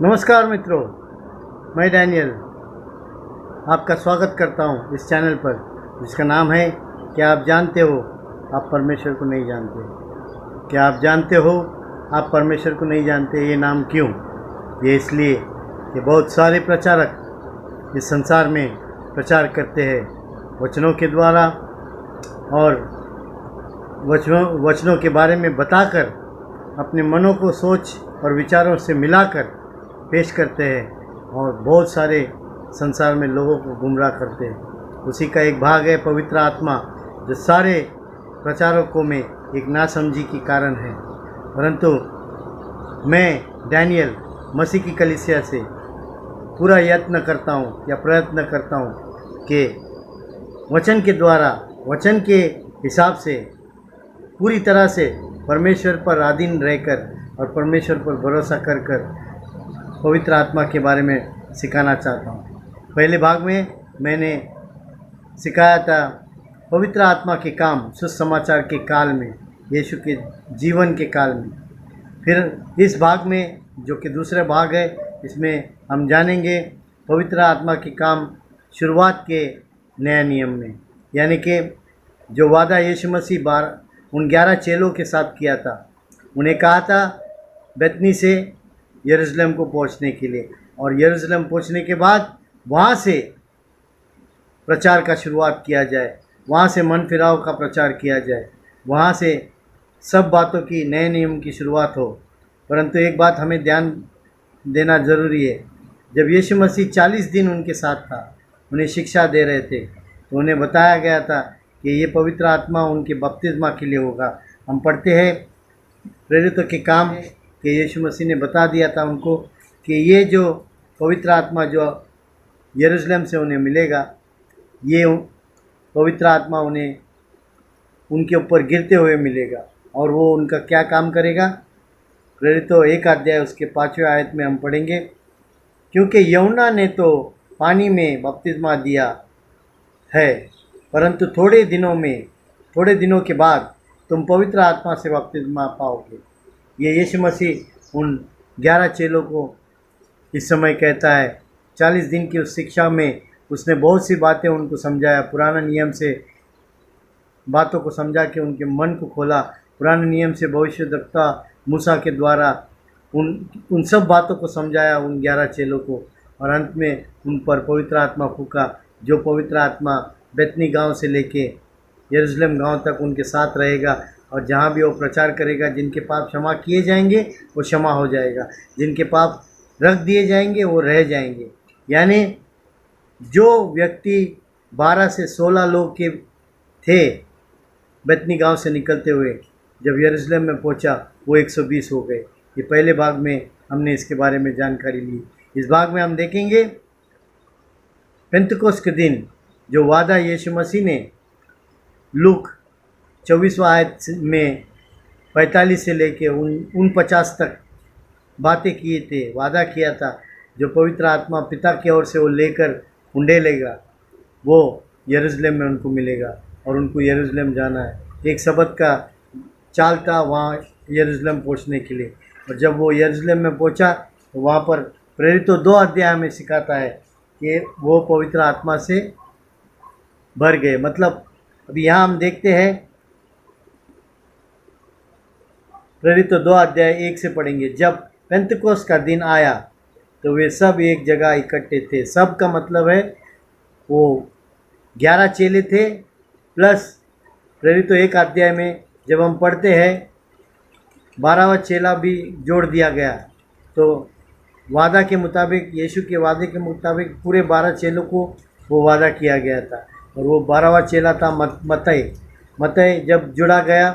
नमस्कार मित्रों, मैं डैनियल आपका स्वागत करता हूं इस चैनल पर जिसका नाम है क्या आप जानते हो आप परमेश्वर को नहीं जानते। क्या आप जानते हो आप परमेश्वर को नहीं जानते। ये नाम क्यों? ये इसलिए कि बहुत सारे प्रचारक इस संसार में प्रचार करते हैं वचनों के द्वारा और वचनों के बारे में बताकर अपने मनों को सोच और विचारों से मिलाकर पेश करते हैं और बहुत सारे संसार में लोगों को गुमराह करते हैं। उसी का एक भाग है पवित्र आत्मा, जो सारे प्रचारकों में एक नासमझी की कारण है। परंतु मैं डैनियल मसीह की कलीसिया से पूरा यत्न करता हूँ या प्रयत्न करता हूँ कि वचन के द्वारा, वचन के हिसाब से पूरी तरह से परमेश्वर पर अधीन रहकर और परमेश्वर पर भरोसा कर कर पवित्र आत्मा के बारे में सिखाना चाहता हूँ। पहले भाग में मैंने सिखाया था पवित्र आत्मा के काम सुसमाचार के काल में, यीशु के जीवन के काल में। फिर इस भाग में जो कि दूसरा भाग है, इसमें हम जानेंगे पवित्र आत्मा के काम शुरुआत के नया नियम में, यानी कि जो वादा यीशु मसीह उन 11 चेलों के साथ किया था। उन्हें कहा था बेतनी से यरूशलेम को पहुंचने के लिए, और यरूशलेम पहुंचने के बाद वहां से प्रचार का शुरुआत किया जाए, वहां से मन फिराव का प्रचार किया जाए, वहां से सब बातों की नए नियम की शुरुआत हो। परंतु एक बात हमें ध्यान देना ज़रूरी है, जब यीशु मसीह 40 दिन उनके साथ था, उन्हें शिक्षा दे रहे थे, तो उन्हें बताया गया था कि ये पवित्र आत्मा उनके बपतिस्मा के लिए होगा। हम पढ़ते हैं प्रेरितों के काम कि यीशु मसीह ने बता दिया था उनको कि ये जो पवित्र आत्मा जो यरूशलेम से उन्हें मिलेगा, ये पवित्र आत्मा उन्हें उनके ऊपर गिरते हुए मिलेगा, और वो उनका क्या काम करेगा। प्रेरितों 1 अध्याय उसके 5वें आयत में हम पढ़ेंगे, क्योंकि यूहन्ना ने तो पानी में बपतिस्मा दिया है, परंतु थोड़े दिनों के बाद तुम पवित्र आत्मा से बपतिस्मा पाओगे। ये यीशु मसीह उन 11 चेलों को इस समय कहता है। 40 दिन की उस शिक्षा में उसने बहुत सी बातें उनको समझाया, पुराना नियम से बातों को समझा के उनके मन को खोला, पुराने नियम से भविष्यद्वक्ता मूसा के द्वारा उन सब बातों को समझाया उन 11 चेलों को, और अंत में उन पर पवित्र आत्मा फूका। जो पवित्र आत्मा बेतनी गांव से लेके यरूशलेम गांव तक उनके साथ रहेगा, और जहाँ भी वो प्रचार करेगा, जिनके पाप क्षमा किए जाएंगे वो क्षमा हो जाएगा, जिनके पाप रख दिए जाएंगे वो रह जाएंगे। यानी जो व्यक्ति 12 से 16 लोग के थे बेतनी गांव से निकलते हुए, जब यरूशलेम में पहुंचा वो 120 हो गए। ये पहले भाग में हमने इसके बारे में जानकारी ली। इस भाग में हम देखेंगे पेंतुकोस के दिन जो वादा यीशु मसीह ने लूक 24वां आयत में 45 से लेके 49 तक बातें किए थे, वादा किया था, जो पवित्र आत्मा पिता की ओर से वो लेकर उंडेलेगा, वो यरूशलेम में उनको मिलेगा और उनको यरूशलेम जाना है। एक सबत का चाल था वहाँ यरूशलेम पहुँचने के लिए, और जब वो यरूशलेम में पहुँचा तो वहाँ पर प्रेरितों 2 अध्याय में सिखाता है कि वो पवित्र आत्मा से भर गए। मतलब अभी यहाँ हम देखते हैं प्रेरितों 2 अध्याय 1 से पढ़ेंगे। जब पेंतकोस्त का दिन आया तो वे सब एक जगह इकट्ठे थे। सब का मतलब है वो 11 चेले थे, प्लस प्रेरितों 1 अध्याय में जब हम पढ़ते हैं 12वां चेला भी जोड़ दिया गया। तो वादा के मुताबिक, यीशु के वादे के मुताबिक पूरे 12 चेलों को वो वादा किया गया था, और वो 12वां चेला था मत्तई। जब जुड़ा गया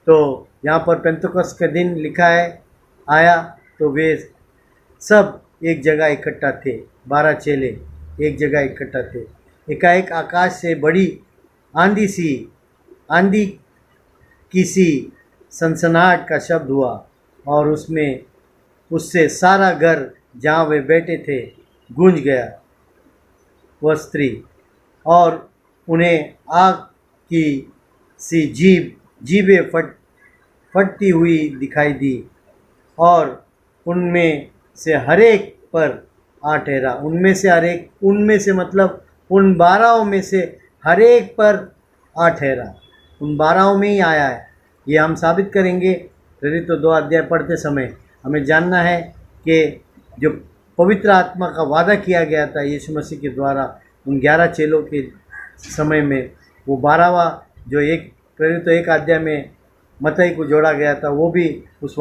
तो यहाँ पर पेंतकोस्त का दिन लिखा है आया, तो वे सब एक जगह इकट्ठा थे। 12 चेले एक जगह इकट्ठा थे। एकाएक आकाश से बड़ी आंधी की सी सनसनाहट का शब्द हुआ, और उससे सारा घर जहाँ वे बैठे थे गूंज गया। वह स्त्री और उन्हें आग की सी जीभें फटती हुई दिखाई दी, और उनमें से हर एक पर आ ठहरा। उनमें से हर एक, उनमें से मतलब उन 12 में से हर एक पर आ ठहरा, उन 12 में ही आया है। ये हम साबित करेंगे। प्रेरित तो 2 अध्याय पढ़ते समय हमें जानना है कि जो पवित्र आत्मा का वादा किया गया था यीशु मसीह के द्वारा उन 11 चेलों के समय में, वो 12वां जो एक प्रेरित तो 1 अध्याय में मत्ती को जोड़ा गया था, वो भी उस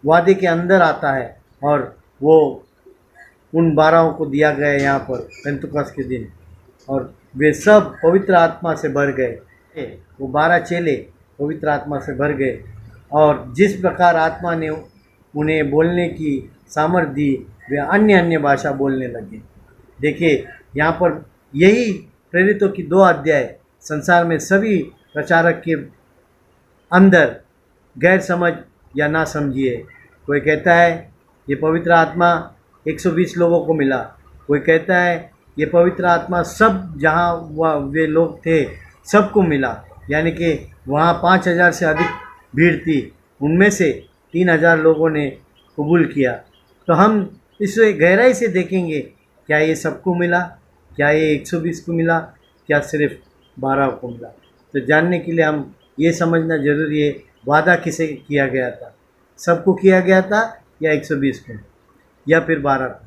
वादे के अंदर आता है और वो उन 12 को दिया गया है यहाँ पर पेंतुकोस्त के दिन, और वे सब पवित्र आत्मा से भर गए। वो 12 चेले पवित्र आत्मा से भर गए और जिस प्रकार आत्मा ने उन्हें बोलने की सामर्थ्य दी, वे अन्य अन्य भाषा बोलने लगे। देखिए यहाँ पर यही प्रेरितों की 2 अध्याय संसार में सभी प्रचारक के अंदर गैर समझ या ना समझिए। कोई कहता है ये पवित्र आत्मा 120 लोगों को मिला, कोई कहता है ये पवित्र आत्मा सब जहाँ वे लोग थे सबको मिला, यानी कि वहाँ 5000 से अधिक भीड़ थी, उनमें से 3000 लोगों ने कबूल किया। तो हम इसे गहराई से देखेंगे, क्या ये सबको मिला, क्या ये 120 को मिला, क्या सिर्फ 12 को मिला। तो जानने के लिए हम ये समझना जरूरी है वादा किसे किया गया था, सबको किया गया था या 120 को या फिर 12 को।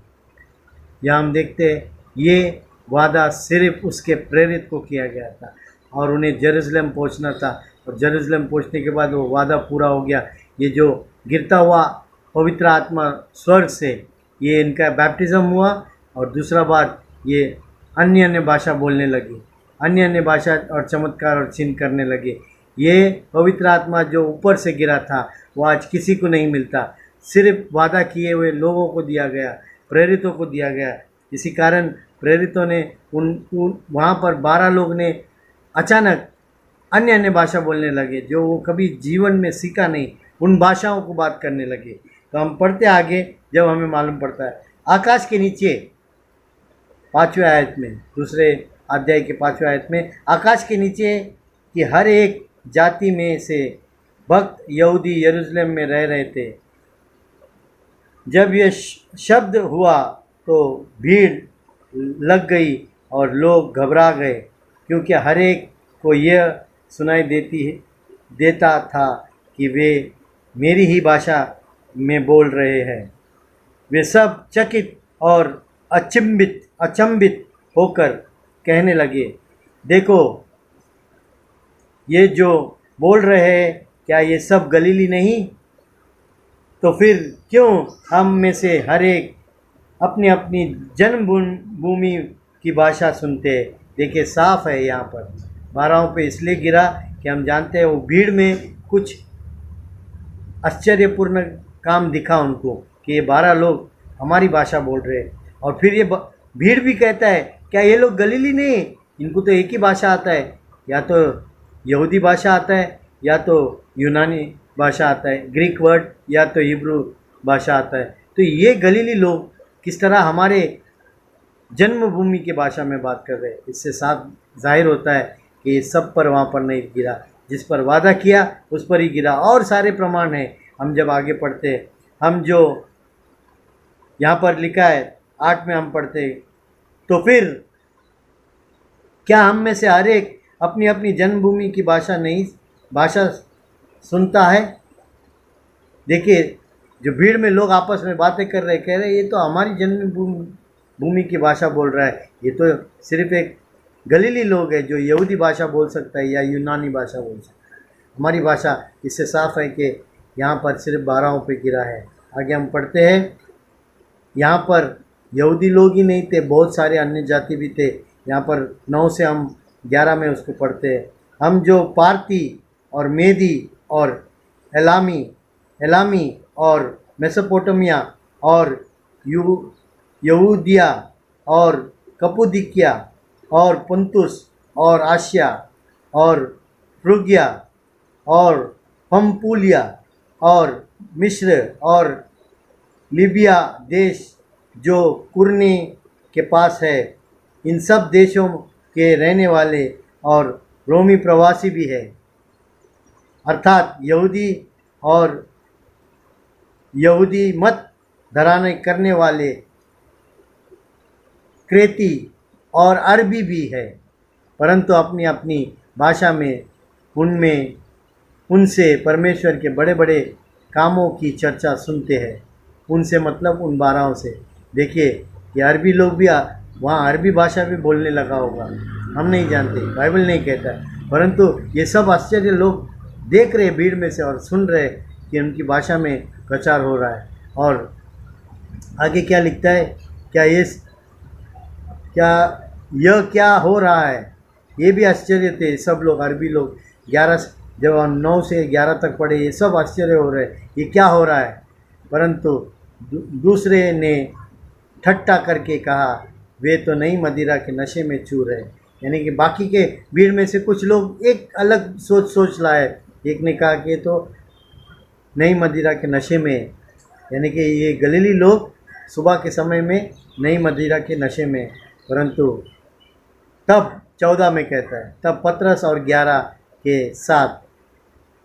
यहाँ हम देखते हैं ये वादा सिर्फ उसके प्रेरित को किया गया था और उन्हें जेरूसलम पहुँचना था, और जेरूसलम पहुँचने के बाद वो वादा पूरा हो गया। ये जो गिरता हुआ पवित्र आत्मा स्वर्ग से, ये इनका बैप्टिज़्म हुआ और दूसरा बात ये अन्य अन्य भाषा बोलने लगी, अन्य अन्य भाषा और चमत्कार और चिन्ह करने लगे। ये पवित्र आत्मा जो ऊपर से गिरा था वो आज किसी को नहीं मिलता, सिर्फ वादा किए हुए लोगों को दिया गया, प्रेरितों को दिया गया। इसी कारण प्रेरितों ने वहाँ पर 12 लोग ने अचानक अन्य अन्य भाषा बोलने लगे, जो वो कभी जीवन में सीखा नहीं, उन भाषाओं को बात करने लगे। तो हम पढ़ते आगे, जब हमें मालूम पड़ता है आकाश के नीचे 5वें आयत में, दूसरे अध्याय के 5वें आयत में, आकाश के नीचे की हर एक जाति में से भक्त यहूदी यरूशलेम में रह रहे थे। जब यह शब्द हुआ तो भीड़ लग गई और लोग घबरा गए, क्योंकि हर एक को यह सुनाई देता था कि वे मेरी ही भाषा में बोल रहे हैं। वे सब चकित और अचंभित होकर कहने लगे, देखो ये जो बोल रहे हैं, क्या ये सब गलीली नहीं? तो फिर क्यों हम में से हर एक अपनी अपनी जन्मभूमि की भाषा सुनते हैं? देखिए साफ है यहाँ पर 12 पे इसलिए गिरा कि हम जानते हैं वो भीड़ में कुछ आश्चर्यपूर्ण काम दिखा उनको कि ये 12 लोग हमारी भाषा बोल रहे हैं। और फिर ये भीड़ भी कहता है, क्या ये लोग गलीली नहीं? इनको तो एक ही भाषा आता है, या तो यहूदी भाषा आता है या तो यूनानी भाषा आता है, ग्रीक वर्ड, या तो हिब्रू भाषा आता है। तो ये गलीली लोग किस तरह हमारे जन्मभूमि की भाषा में बात कर रहे हैं? इससे साफ जाहिर होता है कि सब पर वहाँ पर नहीं गिरा, जिस पर वादा किया उस पर ही गिरा। और सारे प्रमाण हैं, हम जब आगे पढ़ते हैं, हम जो यहाँ पर लिखा है 8 में हम पढ़ते हैं, तो फिर क्या हम में से हर एक अपनी अपनी जन्मभूमि की भाषा सुनता है? देखिए जो भीड़ में लोग आपस में बातें कर रहे, कह रहे ये तो हमारी जन्मभूमि की भाषा बोल रहा है, ये तो सिर्फ एक गलीली लोग है जो यहूदी भाषा बोल सकता है या यूनानी भाषा बोल सकता है। हमारी भाषा, इससे साफ है कि यहाँ पर सिर्फ 12 पे गिरा है। आगे हम पढ़ते हैं, यहाँ पर यहूदी लोग ही नहीं थे, बहुत सारे अन्य जाति भी थे। यहाँ पर 9 से हम 11 में उसको पढ़ते हैं। हम जो पारती और मेदी और एलामी और मेसोपोटामिया और यहूदिया और कपुदिकिया और पुंतुस और आशिया और फ्रुगिया और पंपुलिया और मिस्र और लीबिया देश जो कुरने के पास है, इन सब देशों के रहने वाले और रोमी प्रवासी भी है, अर्थात यहूदी और यहूदी मत धराने करने वाले क्रेती और अरबी भी है, परंतु अपनी अपनी भाषा में उनमें उनसे परमेश्वर के बड़े बड़े कामों की चर्चा सुनते हैं। उनसे मतलब उन 12 से। देखिए, ये अरबी लोग भी वहाँ अरबी भाषा भी बोलने लगा होगा, हम नहीं जानते, बाइबल नहीं कहता, परंतु ये सब आश्चर्य लोग देख रहे भीड़ में से और सुन रहे कि उनकी भाषा में प्रचार हो रहा है। और आगे क्या लिखता है, यह क्या हो रहा है, ये भी आश्चर्य थे सब लोग, अरबी लोग। 11 जब 9 से 11 तक पढ़े, ये सब आश्चर्य हो रहे, ये क्या हो रहा है। परंतु दूसरे ने ठट्ठा करके कहा, वे तो नई मदिरा के नशे में चूर है। यानी कि बाकी के भीड़ में से कुछ लोग एक अलग सोच लाए। एक ने कहा कि तो नई मदिरा के नशे में, यानी कि ये गलीली लोग सुबह के समय में नई मदिरा के नशे में। परंतु तब 14 में कहता है, तब पतरस और 11 के साथ,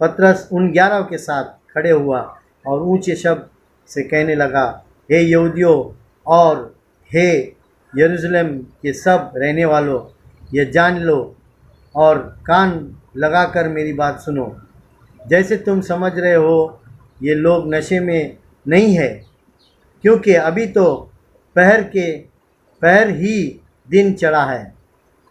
पतरस उन 11 के साथ खड़े हुआ और ऊंचे शब्द से कहने लगा, हे यहूदियों और हे यरूशलेम के सब रहने वालों, ये जान लो और कान लगाकर मेरी बात सुनो। जैसे तुम समझ रहे हो, ये लोग नशे में नहीं है, क्योंकि अभी तो पहर ही दिन चढ़ा है।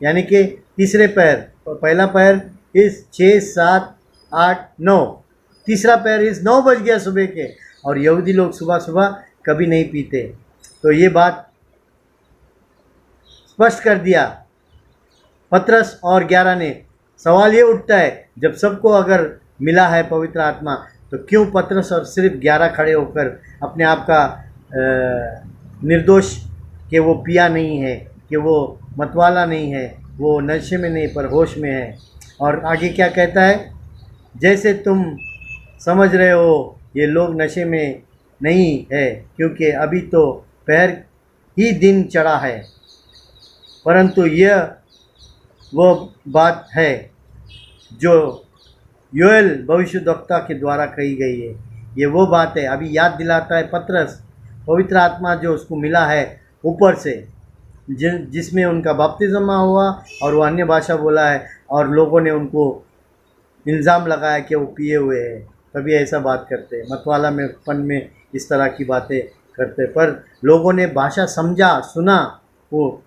यानी कि तीसरे पहर, पहला पहर इस 6, 7, 8, 9, तीसरा पहर इस 9 बज गया सुबह के। और यहूदी लोग सुबह सुबह कभी नहीं पीते। तो ये बात स्पष्ट कर दिया पतरस और 11 ने। सवाल ये उठता है, जब सबको अगर मिला है पवित्र आत्मा, तो क्यों पतरस और सिर्फ 11 खड़े होकर अपने आप का निर्दोष कि वो पिया नहीं है, कि वो मतवाला नहीं है, वो नशे में नहीं पर होश में है। और आगे क्या कहता है, जैसे तुम समझ रहे हो ये लोग नशे में नहीं है, क्योंकि अभी तो पहर ही दिन चढ़ा है। परंतु यह वो बात है जो योएल भविष्यद्वक्ता के द्वारा कही गई है। ये वो बात है, अभी याद दिलाता है पतरस, पवित्र आत्मा जो उसको मिला है ऊपर से, जिसमें उनका बपतिस्मा हुआ और वो अन्य भाषा बोला है, और लोगों ने उनको इल्ज़ाम लगाया कि वो पिए हुए हैं, तभी ऐसा बात करते, मतवाला में पन में इस तरह की बातें करते। पर लोगों ने भाषा समझा, सुना वो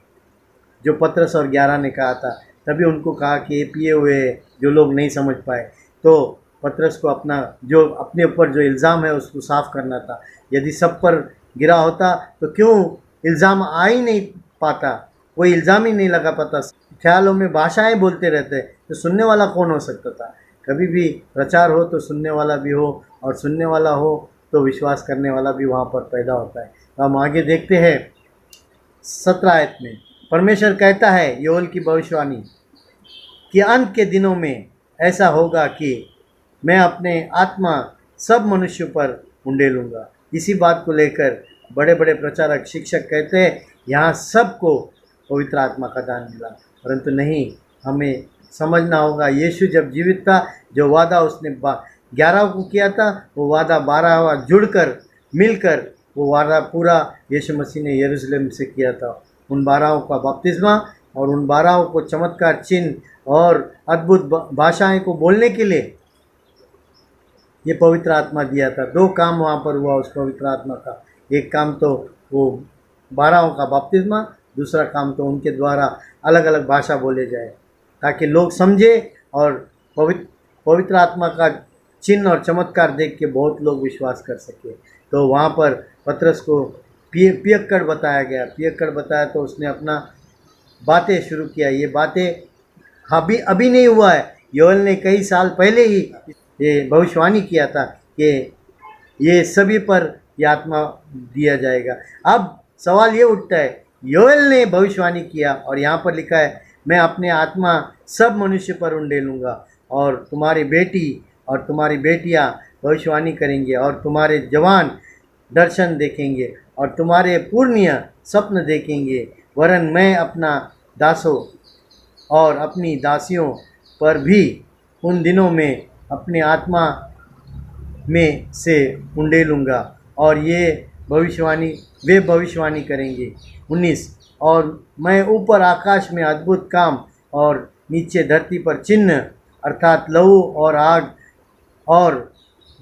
जो पतरस और 11 ने कहा था, तभी उनको कहा कि ये पिए हुए जो लोग नहीं समझ पाए। तो पतरस को अपने ऊपर जो इल्ज़ाम है उसको साफ़ करना था। यदि सब पर गिरा होता तो क्यों इल्ज़ाम आ ही नहीं पाता, कोई इल्ज़ाम ही नहीं लगा पाता। ख्यालों में भाषाएं बोलते रहते, तो सुनने वाला कौन हो सकता था। कभी भी प्रचार हो तो सुनने वाला भी हो, और सुनने वाला हो तो विश्वास करने वाला भी वहाँ पर पैदा होता है। तो हम आगे देखते हैं 17 आयत में, परमेश्वर कहता है योएल की भविष्यवाणी कि अंत के दिनों में ऐसा होगा कि मैं अपने आत्मा सब मनुष्यों पर उंडेलूँगा। इसी बात को लेकर बड़े बड़े प्रचारक शिक्षक कहते हैं यहाँ सबको पवित्र आत्मा का दान मिला, परंतु नहीं, हमें समझना होगा यीशु जब जीवित था, जो वादा उसने 11 को किया था, वो वादा 12वां जुड़कर मिलकर वो वादा पूरा यीशु मसीह ने यरूशलेम से किया था। उन 12 का बपतिस्मा और उन 12 को चमत्कार, चिन्ह और अद्भुत भाषाएं को बोलने के लिए ये पवित्र आत्मा दिया था। 2 काम वहाँ पर हुआ उस पवित्र आत्मा का। एक काम तो वो 12 का बपतिस्मा, दूसरा काम तो उनके द्वारा अलग अलग भाषा बोले जाए, ताकि लोग समझे और पवित्र आत्मा का चिन्ह और चमत्कार देख के बहुत लोग विश्वास कर सके। तो वहाँ पर पतरस को पियक्कड़ बताया गया, पियक्कड़ बताया तो उसने अपना बातें शुरू किया। ये बातें अभी नहीं हुआ है, योएल ने कई साल पहले ही ये भविष्यवाणी किया था कि ये सभी पर ये आत्मा दिया जाएगा। अब सवाल ये उठता है, योएल ने भविष्यवाणी किया और यहाँ पर लिखा है मैं अपने आत्मा सब मनुष्य पर उंडेलूँगा, और तुम्हारी बेटी और तुम्हारी बेटियाँ भविष्यवाणी करेंगे, और तुम्हारे जवान दर्शन देखेंगे, और तुम्हारे पुरनिया स्वप्न देखेंगे। वरन मैं अपना दासों और अपनी दासियों पर भी उन दिनों में अपने आत्मा में से उंडेलूँगा, और वे भविष्यवाणी करेंगे। 19 और मैं ऊपर आकाश में अद्भुत काम और नीचे धरती पर चिन्ह अर्थात लहू और आग और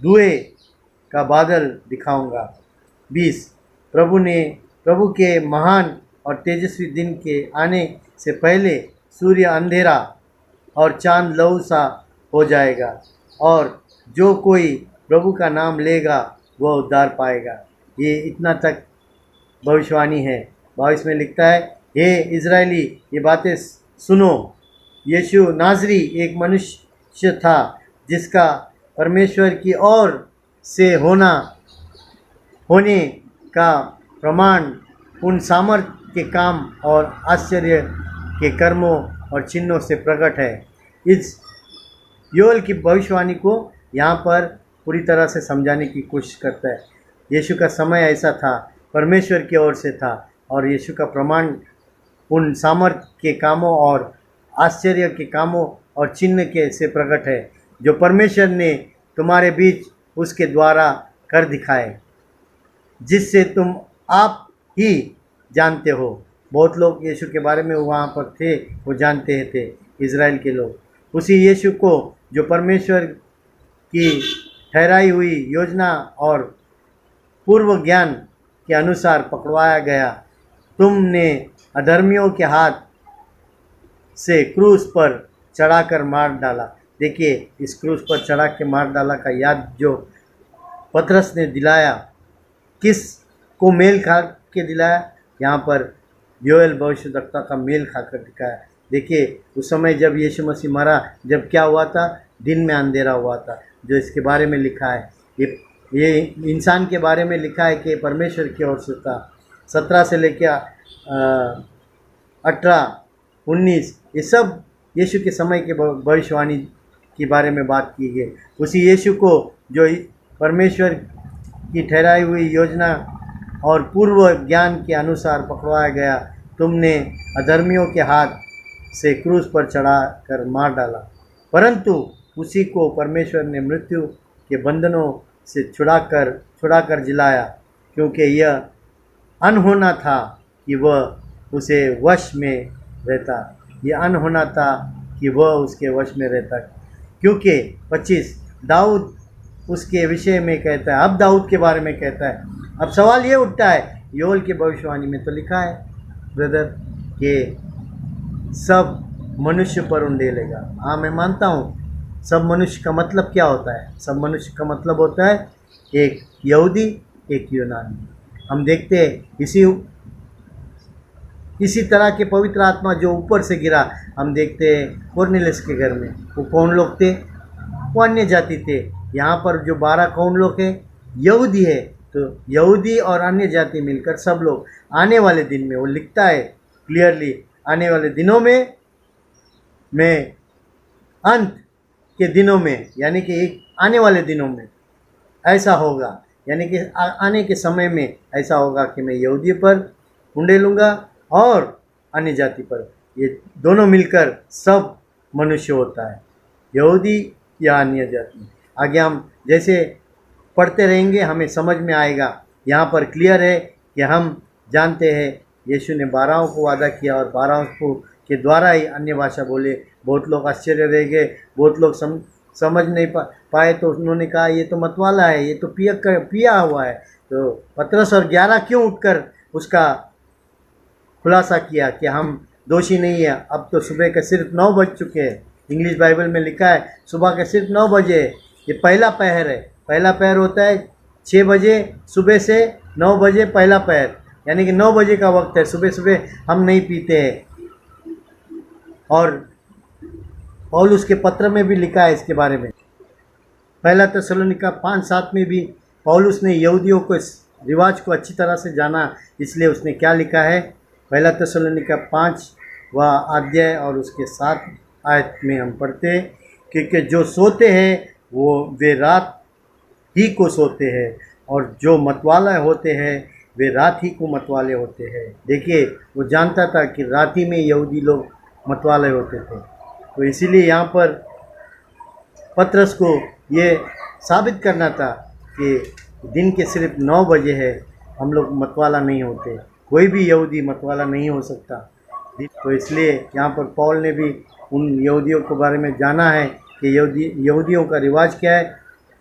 धुएं का बादल दिखाऊंगा। 20 प्रभु के महान और तेजस्वी दिन के आने से पहले सूर्य अंधेरा और चांद लहू सा हो जाएगा, और जो कोई प्रभु का नाम लेगा वह उद्धार पाएगा। ये इतना तक भविष्यवाणी है। 22 में लिखता है, हे इज़राइली ये बातें सुनो। यीशु नाज़री एक मनुष्य था जिसका परमेश्वर की ओर से होने का प्रमाण उन सामर्थ्य के काम और आश्चर्य के कर्मों और चिन्हों से प्रकट है। इस योएल की भविष्यवाणी को यहाँ पर पूरी तरह से समझाने की कोशिश करता है। यीशु का समय ऐसा था, परमेश्वर की ओर से था, और यीशु का प्रमाण उन सामर्थ्य के कामों और आश्चर्य के कामों और चिन्ह के से प्रकट है जो परमेश्वर ने तुम्हारे बीच उसके द्वारा कर दिखाए, जिससे तुम आप ही जानते हो। बहुत लोग यीशु के बारे में वहाँ पर थे, वो जानते थे, इज़राइल के लोग। उसी यीशु को जो परमेश्वर की ठहराई हुई योजना और पूर्व ज्ञान के अनुसार पकड़वाया गया, तुमने अधर्मियों के हाथ से क्रूस पर चढ़ाकर मार डाला। देखिए, इस क्रूस पर चढ़ा के मार डाला का याद जो पतरस ने दिलाया, किस को मेल खा के दिलाया? यहाँ पर योएल भविष्यद्वक्ता का मेल खाकर दिखाया। देखिए, उस समय जब यीशु मसीह मरा, जब क्या हुआ था? दिन में अंधेरा हुआ था, जो इसके बारे में लिखा है। ये इंसान के बारे में लिखा है कि परमेश्वर की ओर से था। 17 से लेकर 18, 19 ये सब यीशु के समय के भविष्यवाणी के बारे में बात की गई। उसी यीशु को जो परमेश्वर की ठहराई हुई योजना और पूर्व ज्ञान के अनुसार पकड़वाया गया, तुमने अधर्मियों के हाथ से क्रूस पर चढ़ा कर मार डाला। परंतु उसी को परमेश्वर ने मृत्यु के बंधनों से छुड़ाकर जिलाया, क्योंकि यह अनहोना था कि वह उसे वश में रहता। यह अनहोना था कि वह उसके वश में रहता, क्योंकि 25 दाऊद उसके विषय में कहता है। अब दाऊद के बारे में कहता है। अब सवाल ये उठता है, योएल की भविष्यवाणी में तो लिखा है ब्रदर कि सब मनुष्य पर उंडेलेगा। हाँ, मैं मानता हूँ। सब मनुष्य का मतलब क्या होता है? सब मनुष्य का मतलब होता है एक यहूदी, एक यूनानी। हम देखते हैं इसी तरह के पवित्र आत्मा जो ऊपर से गिरा, हम देखते हैं कोर्नेलियस के घर में। वो कौन लोग थे? वो अन्य जाति थे। यहाँ पर जो 12 कौन लोग हैं? यहूदी है। तो यहूदी और अन्य जाति मिलकर सब लोग आने वाले दिन में, वो लिखता है क्लियरली, आने वाले दिनों में अंत के दिनों में, यानी कि एक आने वाले दिनों में ऐसा होगा, यानी कि आने के समय में ऐसा होगा कि मैं यहूदी पर उंडेलूँगा और अन्य जाति पर। ये दोनों मिलकर सब मनुष्य होता है, यहूदी या अन्य जाति। आगे हम जैसे पढ़ते रहेंगे हमें समझ में आएगा। यहाँ पर क्लियर है कि हम जानते हैं यीशु ने 12 को वादा किया और 12 को के द्वारा ही अन्य भाषा बोले। बहुत लोग आश्चर्य रह गए, बहुत लोग समझ नहीं पाए, तो उन्होंने कहा ये तो मतवाला है, ये तो पिया हुआ है। तो पतरस और 11 क्यों उठकर उसका खुलासा किया कि हम दोषी नहीं है। अब तो सुबह के सिर्फ 9 बज चुके हैं। इंग्लिश बाइबल में लिखा है सुबह के सिर्फ 9 बजे। ये पहला पहर है। पहला पहर होता है 6 बजे सुबह से 9 बजे पहला पहर, यानी कि 9 बजे का वक्त है। सुबह सुबह हम नहीं पीते हैं। और पौलुस के पत्र में भी लिखा है इसके बारे में। पहला तेसलोनिका 5:7 में भी पौलुस ने यहूदियों को इस रिवाज को अच्छी तरह से जाना, इसलिए उसने क्या लिखा है? पहला तेसलोनिका 5वां अध्याय और उसके 7 आयत में हम पढ़ते हैं, क्योंकि जो सोते हैं वे रात ही को सोते हैं, और जो मतवाले होते हैं वे रात ही को मतवाले होते हैं। देखिए, वो जानता था कि रात ही में यहूदी लोग मतवाले होते थे। तो इसीलिए यहाँ पर पतरस को ये साबित करना था कि दिन के सिर्फ 9 बजे है, हम लोग मतवाला नहीं होते, कोई भी यहूदी मतवाला नहीं हो सकता। तो इसलिए यहाँ पर पौल ने भी उन यहूदियों के बारे में जाना है कि यहूदियों का रिवाज क्या है।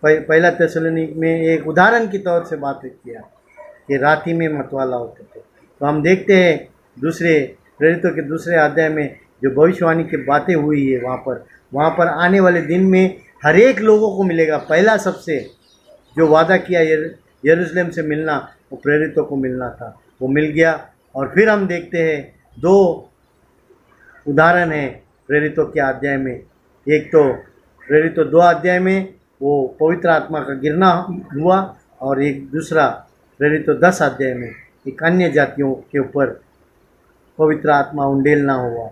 पहला थिस्सलुनीक में एक उदाहरण के तौर से बात किया कि राती में मतवाला होते थे। तो हम देखते हैं दूसरे प्रेरितों के दूसरे अध्याय में जो भविष्यवाणी की बातें हुई है, वहाँ पर आने वाले दिन में हर एक लोगों को मिलेगा। पहला सबसे जो वादा किया यरूशलेम से मिलना, वो प्रेरितों को मिलना था, वो मिल गया। और फिर हम देखते हैं 2 उदाहरण हैं प्रेरितों के अध्याय में। एक तो प्रेरितों 2 अध्याय में वो पवित्र आत्मा का गिरना हुआ, और एक दूसरा प्रेरितों 10 अध्याय में एक अन्य जातियों के ऊपर पवित्र आत्मा उंडेलना हुआ।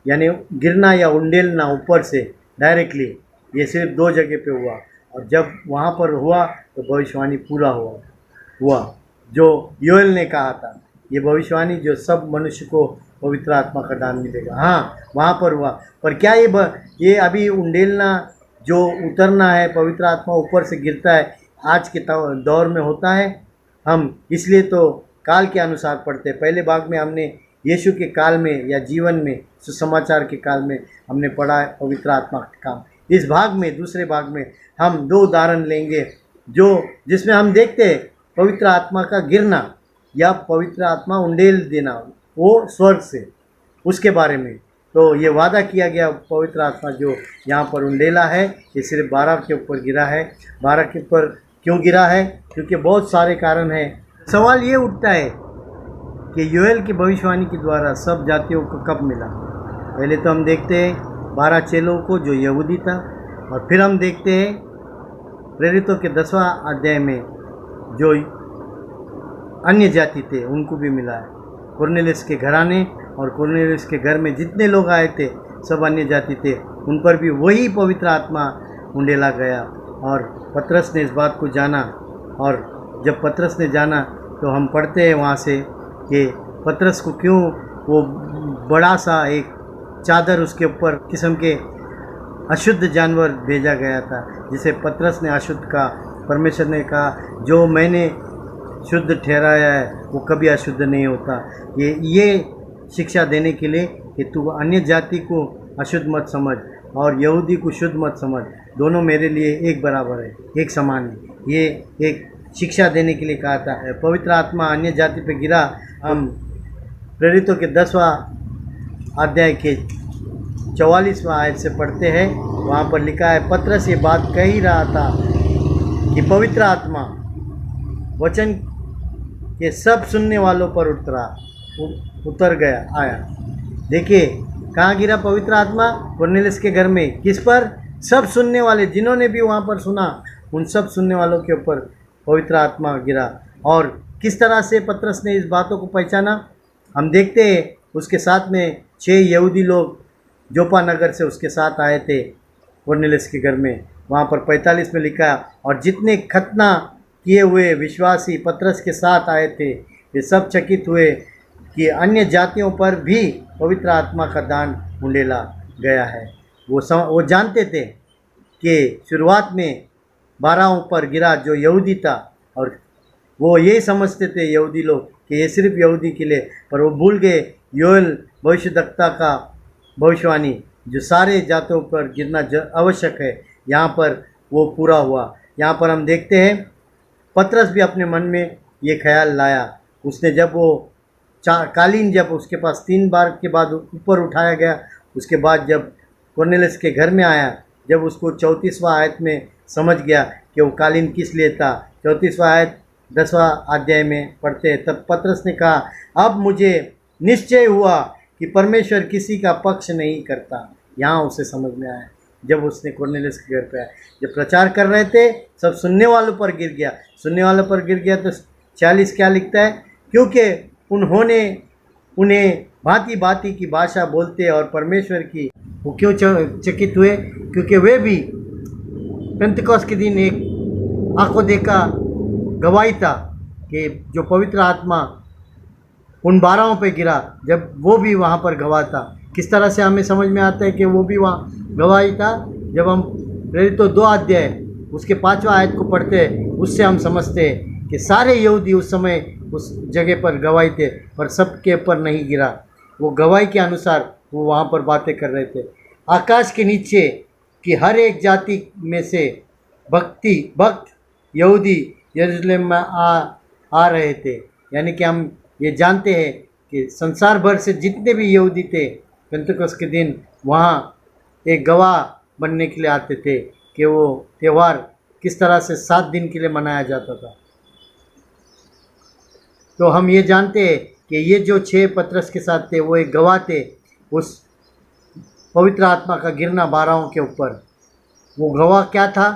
यानी गिरना या उंडेलना ऊपर से डायरेक्टली, ये सिर्फ 2 जगह पे हुआ। और जब वहाँ पर हुआ तो भविष्यवाणी पूरा हुआ जो योएल ने कहा था, ये भविष्यवाणी जो सब मनुष्य को पवित्र आत्मा का दान मिलेगा। हाँ, वहाँ पर हुआ। पर क्या ये अभी उंडेलना जो उतरना है, पवित्र आत्मा ऊपर से गिरता है, आज के दौर में होता है? हम इसलिए तो काल के अनुसार पढ़ते हैं। पहले भाग में हमने यीशु के काल में या जीवन में, सुसमाचार के काल में हमने पढ़ा है पवित्र आत्मा का काम। इस भाग में, दूसरे भाग में हम 2 उदाहरण लेंगे जिसमें हम देखते हैं पवित्र आत्मा का गिरना या पवित्र आत्मा उंडेल देना, वो स्वर्ग से, उसके बारे में। तो ये वादा किया गया पवित्र आत्मा जो यहाँ पर उंडेला है, ये सिर्फ 12 के ऊपर गिरा है। 12 के ऊपर क्यों गिरा है? क्योंकि बहुत सारे कारण हैं। सवाल ये उठता है कि योएल की भविष्यवाणी के द्वारा सब जातियों को कब मिला? पहले तो हम देखते हैं 12 चेलों को जो यहूदी था, और फिर हम देखते हैं प्रेरितों के 10वां अध्याय में जो अन्य जाति थे उनको भी मिला है। कुरनेलियुस के घराने और कुरनेलियुस के घर में जितने लोग आए थे सब अन्य जाति थे, उन पर भी वही पवित्र आत्मा उंडेला गया। और पतरस ने इस बात को जाना, और जब पतरस ने जाना तो हम पढ़ते हैं वहाँ से कि पतरस को क्यों वो बड़ा सा एक चादर उसके ऊपर किस्म के अशुद्ध जानवर भेजा गया था, जिसे पतरस ने अशुद्ध कहा। परमेश्वर ने कहा जो मैंने शुद्ध ठहराया है वो कभी अशुद्ध नहीं होता। ये शिक्षा देने के लिए कि तू अन्य जाति को अशुद्ध मत समझ और यहूदी को शुद्ध मत समझ, दोनों मेरे लिए एक बराबर है, एक समान है। ये एक शिक्षा देने के लिए कहा था। पवित्र आत्मा अन्य जाति पे गिरा। हम प्रेरितों के 10वां अध्याय के 44वां आयत से पढ़ते हैं। वहाँ पर लिखा है, पतरस ये बात कह ही रहा था कि पवित्र आत्मा वचन के सब सुनने वालों पर उतर गया आया। देखिए कहाँ गिरा पवित्र आत्मा? कुरनेलियुस के घर में। किस पर? सब सुनने वाले, जिन्होंने भी वहाँ पर सुना, उन सब सुनने वालों के ऊपर पवित्र आत्मा गिरा। और किस तरह से पतरस ने इस बातों को पहचाना? हम देखते हैं उसके साथ में 6 यहूदी लोग जोपा नगर से उसके साथ आए थे कुरनेलियुस के घर में। वहाँ पर 45 में लिखा, और जितने खतना किए हुए विश्वासी पतरस के साथ आए थे वे सब चकित हुए कि अन्य जातियों पर भी पवित्र आत्मा का दान उंडेला गया है। वो जानते थे कि शुरुआत में 12 पर गिरा जो यहूदी था, और वो यही समझते थे यहूदी लोग कि ये सिर्फ यहूदी के लिए, पर वो भूल गए योएल भविष्यद्वक्ता का भविष्यवाणी जो सारे जातों पर गिरना आवश्यक है, यहाँ पर वो पूरा हुआ। यहाँ पर हम देखते हैं पतरस भी अपने मन में ये ख्याल लाया। उसने जब वो कालीन जब उसके पास 3 बार के बाद ऊपर उठाया गया, उसके बाद जब कुरनेलियुस के घर में आया, जब उसको 34वां आयत में समझ गया कि वो कालीन किस लिए था। 34वां आयत 10वां अध्याय में पढ़ते हैं, तब पतरस ने कहा, अब मुझे निश्चय हुआ कि परमेश्वर किसी का पक्ष नहीं करता। यहाँ उसे समझ में आया जब उसने कुरनेलियुस के घर पे आया। जब प्रचार कर रहे थे सब सुनने वालों पर गिर गया। सुनने वालों पर गिर गया तो 40 क्या लिखता है? क्योंकि उन्होंने उन्हें भांति भांति की भाषा बोलते और परमेश्वर की वो क्यों चकित हुए? क्योंकि वे भी पेंतिकोस्त के दिन एक आंखों देखा गवाही था कि जो पवित्र आत्मा उन 12 पे गिरा, जब वो भी वहाँ पर गवाह था। किस तरह से हमें समझ में आता है कि वो भी वहाँ गवाही था? जब हम प्रेरितों 2 अध्याय उसके 5वां आयत को पढ़ते हैं उससे हम समझते हैं कि सारे यहूदी उस समय उस जगह पर गवाही थे, पर सबके ऊपर नहीं गिरा। वो गवाही के अनुसार वो वहाँ पर बातें कर रहे थे। आकाश के नीचे की हर एक जाति में से भक्त यहूदी यरूशलेम में आ रहे थे। यानी कि हम ये जानते हैं कि संसार भर से जितने भी यहूदी थे पेंतुकोस्त के दिन वहाँ एक गवाह बनने के लिए आते थे कि वो त्यौहार किस तरह से 7 दिन के लिए मनाया जाता था। तो हम ये जानते हैं कि ये जो 6 पतरस के साथ थे वो एक गवाह थे उस पवित्र आत्मा का गिरना 12 के ऊपर। वो गवाह क्या था?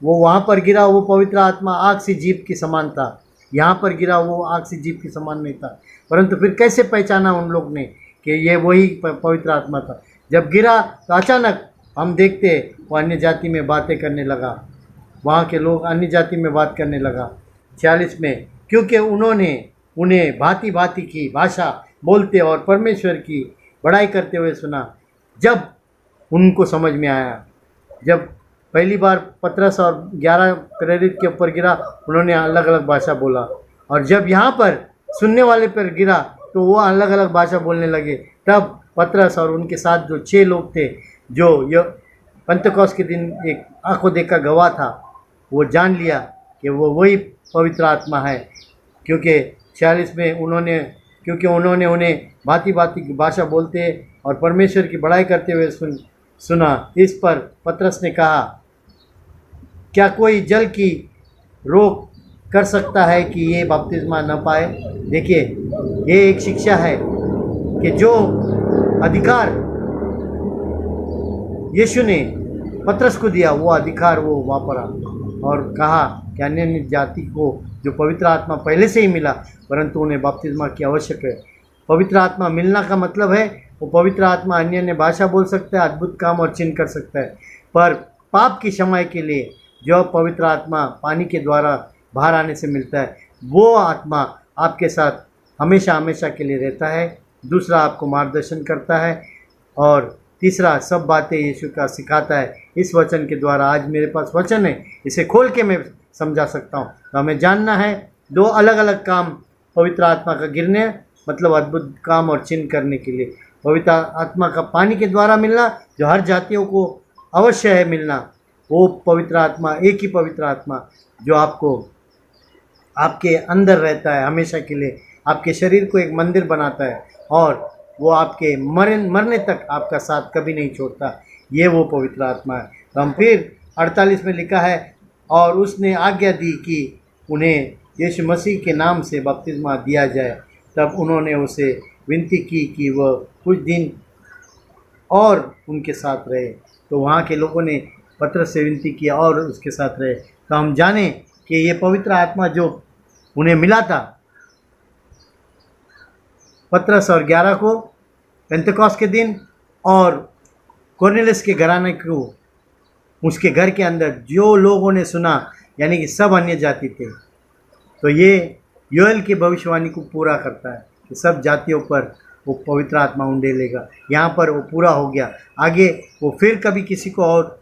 वो वहाँ पर गिरा, वो पवित्र आत्मा आग सी जीभ के समान था। यहाँ पर गिरा, वो आग सी जीभ के समान नहीं था। परंतु फिर कैसे पहचाना उन लोग ने कि ये वही पवित्र आत्मा था? जब गिरा तो अचानक हम देखते वो अन्य जाति में बातें करने लगा। वहाँ के लोग अन्य जाति में बात करने लगा। 46 में, क्योंकि उन्होंने उन्हें भांति भांति की भाषा बोलते और परमेश्वर की बड़ाई करते हुए सुना। जब उनको समझ में आया, जब पहली बार पतरस और 11 प्रेरित के ऊपर गिरा, उन्होंने अलग अलग भाषा बोला, और जब यहाँ पर सुनने वाले पर गिरा तो वो अलग अलग भाषा बोलने लगे। तब पतरस और उनके साथ जो 6 लोग थे, जो पेंतुकोस्त के दिन एक आंखों देखा गवाह था, वो जान लिया कि वो वही पवित्र आत्मा है। क्योंकि 46 में उन्होंने उन्हें भांति भांति की भाषा बोलते और परमेश्वर की बड़ाई करते हुए सुना। इस पर पतरस ने कहा, क्या कोई जल की रोक कर सकता है कि ये बपतिस्मा न पाए? देखिए, ये एक शिक्षा है कि जो अधिकार यीशु ने पतरस को दिया, वो अधिकार वो वापरा और कहा कि अन्य जाति को जो पवित्र आत्मा पहले से ही मिला, परंतु उन्हें बपतिस्मा की आवश्यक है। पवित्र आत्मा मिलना का मतलब है वो पवित्र आत्मा अन्य भाषा बोल सकता है, अद्भुत काम और चिन्ह कर सकता है, पर पाप की क्षमा के लिए जो पवित्र आत्मा पानी के द्वारा बाहर आने से मिलता है, वो आत्मा आपके साथ हमेशा हमेशा के लिए रहता है। दूसरा, आपको मार्गदर्शन करता है, और तीसरा, सब बातें यीशु का सिखाता है। इस वचन के द्वारा, आज मेरे पास वचन है, इसे खोल के मैं समझा सकता हूँ। तो हमें जानना है 2 अलग अलग काम पवित्र आत्मा का गिरने, मतलब अद्भुत काम और चिन्ह करने के लिए। पवित्र आत्मा का पानी के द्वारा मिलना, जो हर जातियों को अवश्य है मिलना, वो पवित्र आत्मा, एक ही पवित्र आत्मा जो आपके अंदर रहता है हमेशा के लिए, आपके शरीर को एक मंदिर बनाता है, और वो आपके मरने तक आपका साथ कभी नहीं छोड़ता। ये वो पवित्र आत्मा है। तो हम फिर 48 में लिखा है, और उसने आज्ञा दी कि उन्हें यीशु मसीह के नाम से बपतिस्मा दिया जाए। तब उन्होंने उसे विनती की कि वह कुछ दिन और उनके साथ रहे। तो वहाँ के लोगों ने पतरस से विनती किया और उसके साथ रहे। तो हम जाने कि ये पवित्र आत्मा जो उन्हें मिला था पतरस और 11 को पेंतुकोस्त के दिन, और कुरनेलियुस के घराने को, उसके घर के अंदर जो लोगों ने सुना, यानी कि सब अन्य जाति थे। तो ये योएल की भविष्यवाणी को पूरा करता है कि सब जातियों पर वो पवित्र आत्मा उंडेलेगा। यहाँ पर वो पूरा हो गया। आगे वो फिर कभी किसी को और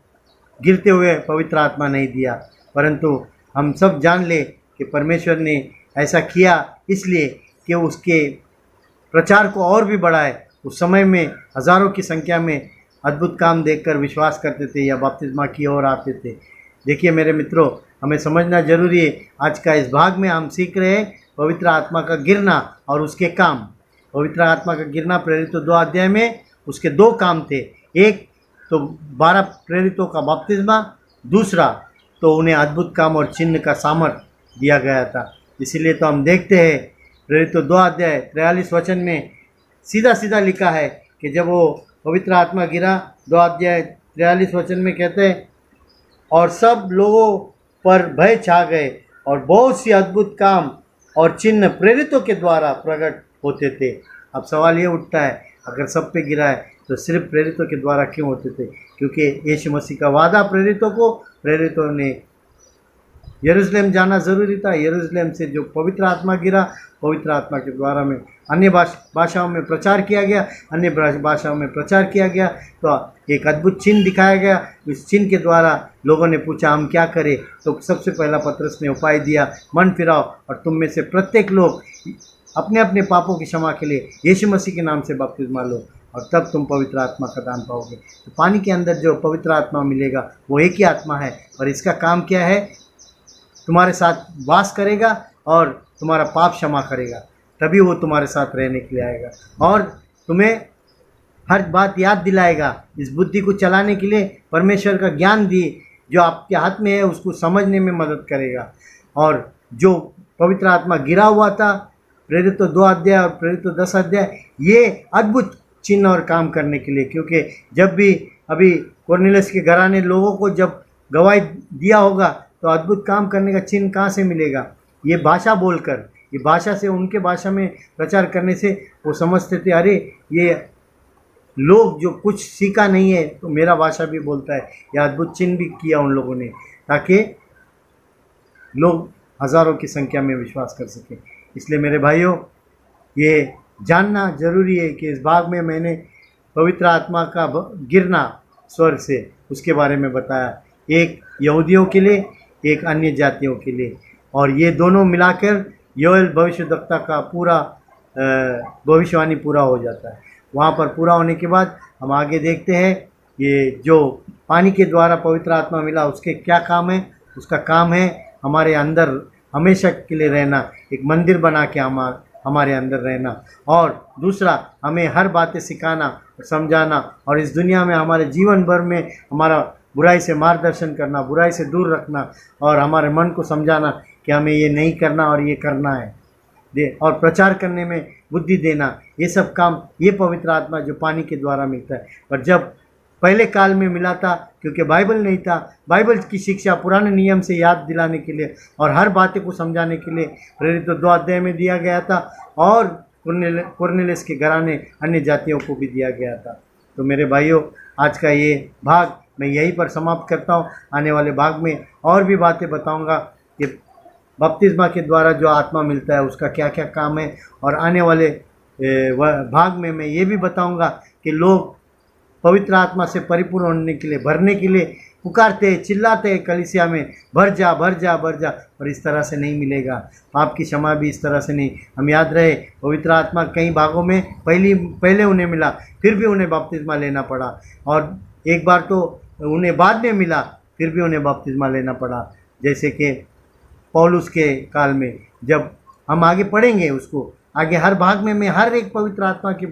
गिरते हुए पवित्र आत्मा नहीं दिया, परंतु हम सब जान ले कि परमेश्वर ने ऐसा किया इसलिए कि उसके प्रचार को और भी बढ़ाए। उस समय में हज़ारों की संख्या में अद्भुत काम देखकर विश्वास करते थे या बपतिस्मा की ओर आते थे। देखिए मेरे मित्रों, हमें समझना जरूरी है। आज का इस भाग में हम सीख रहे हैं पवित्र आत्मा का गिरना और उसके काम। पवित्र आत्मा का गिरना प्रेरितों 2 अध्याय में उसके 2 काम थे। एक तो 12 प्रेरितों का बपतिस्मा, दूसरा तो उन्हें अद्भुत काम और चिन्ह का सामर्थ्य दिया गया था। इसीलिए तो हम देखते हैं प्रेरितों 2 अध्याय 43 वचन में सीधा सीधा लिखा है कि जब वो पवित्र आत्मा गिरा, 2 अध्याय 43 वचन में कहते हैं, और सब लोगों पर भय छा गए और बहुत सी अद्भुत काम और चिन्ह प्रेरितों के द्वारा प्रकट होते थे। अब सवाल ये उठता है, अगर सब पे गिरा है तो सिर्फ प्रेरितों के द्वारा क्यों होते थे? क्योंकि यीशु मसीह का वादा प्रेरितों ने यरूशलेम जाना ज़रूरी था। यरूशलेम से जो पवित्र आत्मा गिरा, पवित्र आत्मा के द्वारा में अन्य भाषाओं में प्रचार किया गया, अन्य भाषाओं में प्रचार किया गया, तो एक अद्भुत चिन्ह दिखाया गया। इस चिन्ह के द्वारा लोगों ने पूछा हम क्या करें, तो सबसे पहला पतरस ने उपाय दिया, मन फिराओ और तुम में से प्रत्येक लोग अपने अपने पापों की क्षमा के लिए यीशु मसीह के नाम से बपतिस्मा लो और तब तुम पवित्र आत्मा का दान पाओगे। तो पानी के अंदर जो पवित्र आत्मा मिलेगा वो एक ही आत्मा है, और इसका काम क्या है, तुम्हारे साथ वास करेगा और तुम्हारा पाप क्षमा करेगा, तभी वो तुम्हारे साथ रहने के लिए आएगा और तुम्हें हर बात याद दिलाएगा। इस बुद्धि को चलाने के लिए परमेश्वर का ज्ञान दी जो आपके हाथ में है उसको समझने में मदद करेगा। और जो पवित्र आत्मा गिरा हुआ था, प्रेरित 2 अध्याय और प्रेरित 10 अध्याय, ये अद्भुत चिन्ह और काम करने के लिए, क्योंकि जब भी अभी कुरनेलियुस के घराने लोगों को जब गवाही दिया होगा तो अद्भुत काम करने का चिन्ह कहाँ से मिलेगा, ये भाषा बोलकर, ये भाषा से उनके भाषा में प्रचार करने से वो समझते थे अरे ये लोग जो कुछ सीखा नहीं है तो मेरा भाषा भी बोलता है। यह अद्भुत चिन्ह भी किया उन लोगों ने ताकि लोग हज़ारों की संख्या में विश्वास कर सकें। इसलिए मेरे भाइयों, ये जानना जरूरी है कि इस भाग में मैंने पवित्र आत्मा का गिरना स्वर्ग से उसके बारे में बताया, एक यहूदियों के लिए, एक अन्य जातियों के लिए, और ये दोनों मिलाकर योएल भविष्यद्वक्ता का पूरा भविष्यवाणी पूरा हो जाता है। वहाँ पर पूरा होने के बाद हम आगे देखते हैं ये जो पानी के द्वारा पवित्र आत्मा मिला उसके क्या काम है। उसका काम है हमारे अंदर हमेशा के लिए रहना, एक मंदिर बना के हमारे अंदर रहना, और दूसरा हमें हर बातें सिखाना समझाना, और इस दुनिया में हमारे जीवन भर में हमारा बुराई से मार्गदर्शन करना, बुराई से दूर रखना, और हमारे मन को समझाना कि हमें ये नहीं करना और ये करना है और प्रचार करने में बुद्धि देना। ये सब काम ये पवित्र आत्मा जो पानी के द्वारा मिलता है। पर जब पहले काल में मिला था, क्योंकि बाइबल नहीं था, बाइबल की शिक्षा पुराने नियम से याद दिलाने के लिए और हर बातें को समझाने के लिए प्रेरित 2 अध्याय में दिया गया था, और कुरनेलियुस के घराने अन्य जातियों को भी दिया गया था। तो मेरे भाइयों, आज का ये भाग मैं यहीं पर समाप्त करता हूँ। आने वाले भाग में और भी बातें बताऊँगा कि बपतिस्मा के द्वारा जो आत्मा मिलता है उसका क्या क्या काम है, और आने वाले भाग में मैं ये भी बताऊंगा कि लोग पवित्र आत्मा से परिपूर्ण होने के लिए, भरने के लिए पुकारते हैं, चिल्लाते हैं कलीसिया में, भर जा भर जा भर जा, पर इस तरह से नहीं मिलेगा। पाप की क्षमा भी इस तरह से नहीं। हम याद रहे, पवित्र आत्मा कई भागों में पहले उन्हें मिला, फिर भी उन्हें बपतिस्मा लेना पड़ा, और एक बार तो उन्हें बाद में मिला, फिर भी उन्हें बपतिस्मा लेना पड़ा। जैसे कि पौलुस के काल में, जब हम आगे पढ़ेंगे उसको, आगे हर भाग में मैं हर एक पवित्र आत्मा के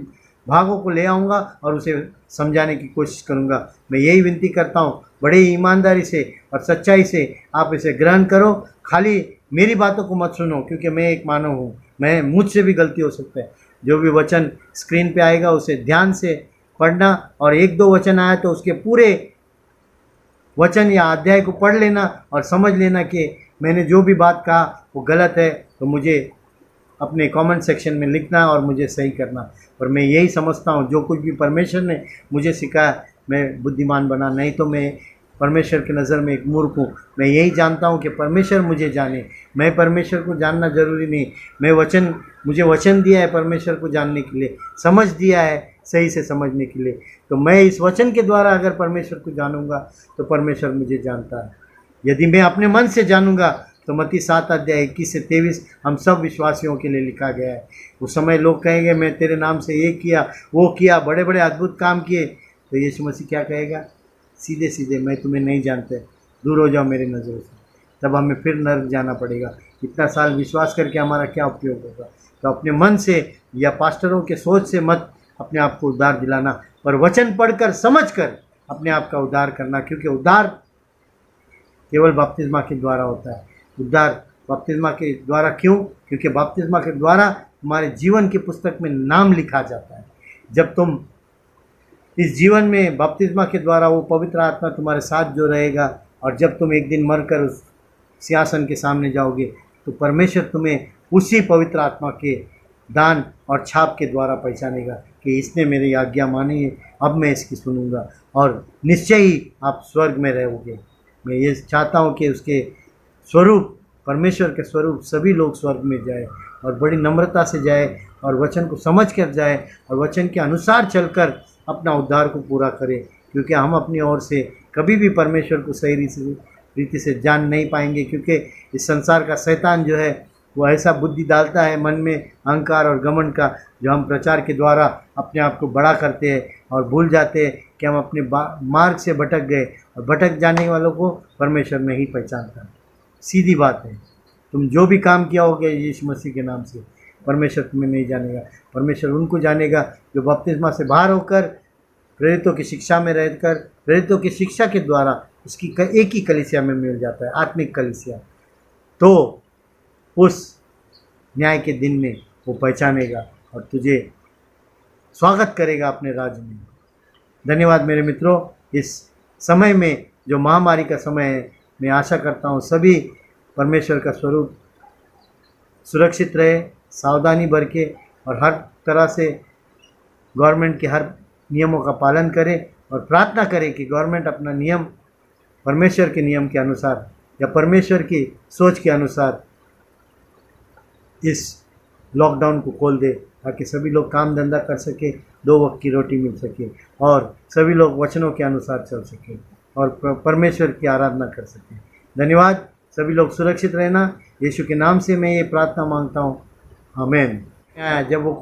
भागों को ले आऊँगा और उसे समझाने की कोशिश करूँगा। मैं यही विनती करता हूँ, बड़े ईमानदारी से और सच्चाई से आप इसे ग्रहण करो। खाली मेरी बातों को मत सुनो, क्योंकि मैं एक मानव हूँ, मुझसे भी गलती हो सकता है। जो भी वचन स्क्रीन पे आएगा उसे ध्यान से पढ़ना, और 1-2 वचन आया तो उसके पूरे वचन या अध्याय को पढ़ लेना और समझ लेना कि मैंने जो भी बात कहा वो गलत है, तो मुझे अपने कमेंट सेक्शन में लिखना और मुझे सही करना। और मैं यही समझता हूँ, जो कुछ भी परमेश्वर ने मुझे सिखाया मैं बुद्धिमान बना, नहीं तो मैं परमेश्वर की नज़र में एक मूर्ख हूँ। मैं यही जानता हूँ कि परमेश्वर मुझे जाने, मैं परमेश्वर को जानना जरूरी नहीं। मुझे वचन दिया है परमेश्वर को जानने के लिए, समझ दिया है सही से समझने के लिए। तो मैं इस वचन के द्वारा अगर परमेश्वर को जानूंगा तो परमेश्वर मुझे जानता है। यदि मैं अपने मन से जानूंगा तो मत्ती 7 अध्याय 21 से 23 हम सब विश्वासियों के लिए लिखा गया है। उस समय लोग कहेंगे मैं तेरे नाम से ये किया वो किया, बड़े बड़े अद्भुत काम किए, तो यीशु मसीह क्या कहेगा? सीधे सीधे मैं तुम्हें नहीं जानते, दूर हो जाओ मेरी नज़रों से। तब हमें फिर नर्क जाना पड़ेगा। इतना साल विश्वास करके हमारा क्या उपयोग होगा? तो अपने मन से या पास्टरों के सोच से मत अपने आप को उद्धार दिलाना, पर वचन पढ़कर समझकर अपने आप का उद्धार करना, क्योंकि उद्धार केवल बपतिस्मा के द्वारा होता है। उद्धार बपतिस्मा के द्वारा क्यों? क्योंकि बपतिस्मा के द्वारा तुम्हारे जीवन की पुस्तक में नाम लिखा जाता है। जब तुम इस जीवन में बपतिस्मा के द्वारा, वो पवित्र आत्मा तुम्हारे साथ जो रहेगा, और जब तुम एक दिन मरकर उस सिंहासन के सामने जाओगे तो परमेश्वर तुम्हें उसी पवित्र आत्मा के दान और छाप के द्वारा पहचानेगा कि इसने मेरी आज्ञा मानी है, अब मैं इसकी सुनूंगा, और निश्चय ही आप स्वर्ग में रहोगे। मैं ये चाहता हूँ कि उसके स्वरूप, परमेश्वर के स्वरूप सभी लोग स्वर्ग में जाए। और बड़ी नम्रता से जाए और वचन को समझ कर जाए और वचन के अनुसार चलकर अपना उद्धार को पूरा करे, क्योंकि हम अपनी ओर से कभी भी परमेश्वर को सही रीति से जान नहीं पाएंगे, क्योंकि इस संसार का शैतान जो है वो ऐसा बुद्धि डालता है मन में अहंकार और घमंड का, जो हम प्रचार के द्वारा अपने आप को बड़ा करते हैं और भूल जाते हैं कि हम अपने मार्ग से भटक गए, और भटक जाने वालों को परमेश्वर नहीं पहचानता। सीधी बात है, तुम जो भी काम किया होगा यीशु मसीह के नाम से, परमेश्वर तुम्हें नहीं जानेगा। परमेश्वर उनको जानेगा जो बपतिस्मा से बाहर होकर प्रेरितों की शिक्षा में रहकर प्रेरितों की शिक्षा के द्वारा उसकी एक ही कलीसिया में मिल जाता है, आत्मिक कलीसिया। तो उस न्याय के दिन में वो पहचानेगा और तुझे स्वागत करेगा अपने राज्य में। धन्यवाद मेरे मित्रों। इस समय में जो महामारी का समय है, मैं आशा करता हूँ सभी परमेश्वर का स्वरूप सुरक्षित रहे, सावधानी बरते और हर तरह से गवर्नमेंट के हर नियमों का पालन करें और प्रार्थना करें कि गवर्नमेंट अपना नियम परमेश्वर के नियम के अनुसार या परमेश्वर की सोच के अनुसार इस लॉकडाउन को खोल दे, ताकि सभी लोग काम धंधा कर सके, 2 वक्त की रोटी मिल सके और सभी लोग वचनों के अनुसार चल सके और परमेश्वर की आराधना कर सके। धन्यवाद। सभी लोग सुरक्षित रहना, यीशु के नाम से मैं ये प्रार्थना मांगता हूँ, आमीन। जब वो